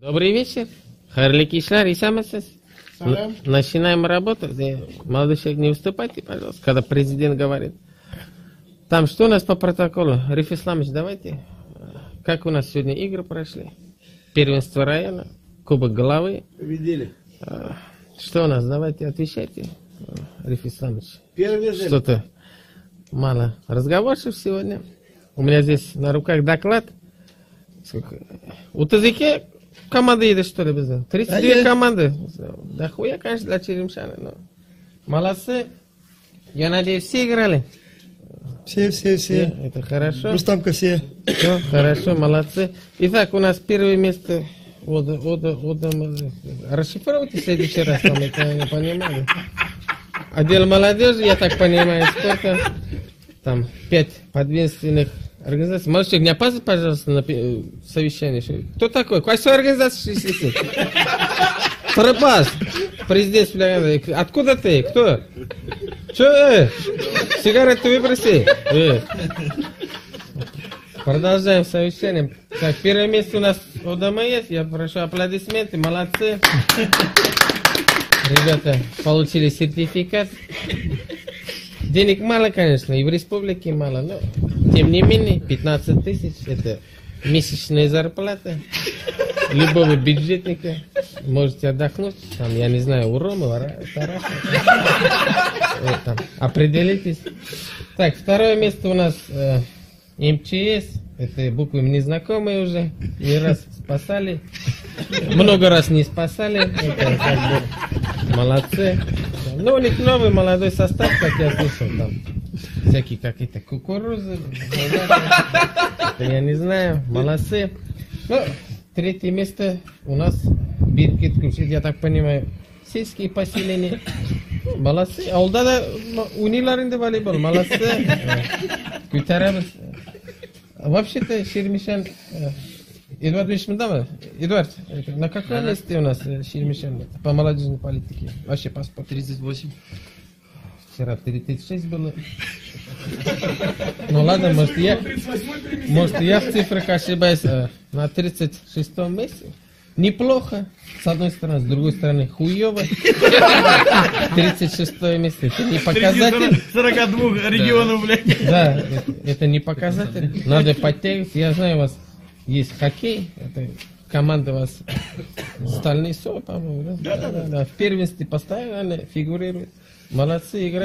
Добрый вечер. Хайрлы кишлар, исамасыз. Начинаем работу. Молодой человек, не выступайте, пожалуйста, когда президент говорит. Там что у нас по протоколу? Риф Исламович, давайте. Как у нас сегодня игры прошли? Первенство района, Кубок Головы. Победили. Что у нас? Давайте отвечайте, Риф Исламович. Первый Что-то мало разговорчив сегодня. У меня здесь на руках доклад. Сколько? У ТЗК команды едет, что ли, без 32 команды. Да хуя, конечно, для Черемшана. Но молодцы. Я надеюсь, все играли? Все. Это хорошо. Рустамка все. Все, хорошо, молодцы. Итак, у нас первое место. Расшифруйте в следующий раз, там это не понимали. Отдел молодежи, я так понимаю, сколько? Там 5 подведомственных организаций. Молодой человек, не опаздывай, пожалуйста, на совещание. Кто такой? Какой организация 60? Пропас. Президент. Откуда ты? Кто? Че? Сигарету выброси. Продолжаем совещание. Так, первое место у нас ОДМС. Я прошу аплодисменты. Молодцы. Ребята получили сертификат. Денег мало, конечно, и в республике мало, но тем не менее 15 тысяч это месячная зарплата любого бюджетника. Можете отдохнуть, там, я не знаю, у Ромы, Тараса. Определитесь. Так, второе место у нас МЧС. Это буквы незнакомые уже. Не раз спасали. Много раз не спасали. Это как бы молодцы. Ну, у них новый молодой состав, как я слышал, там всякие какие-то кукурузы. Я не знаю. Молодцы. Ну, третье место у нас Биркет Кушит, я так понимаю, сельские поселения. Молодцы. Ауылда да униларында волейбол. Молодцы. Күйтарамыз. Вообще-то Шеремишан... Эдуард Вишмендама? Эдуард, на каком месте у нас Шеремишан по молодежной политике? Вообще паспорт? 38. Вчера 36 было. Ну ладно, может я в цифрах ошибаюсь. На 36-м месте. Неплохо, с одной стороны, с другой стороны, хуево. 36-е место, это не показатель. 42 регионов, блядь. Да, это не показатель. Надо подтягиваться. Я знаю, у вас есть хоккей. Это команда у вас Стальный Сол, по-моему, да? Да. В первенстве постоянно фигурирует. Молодцы, играют.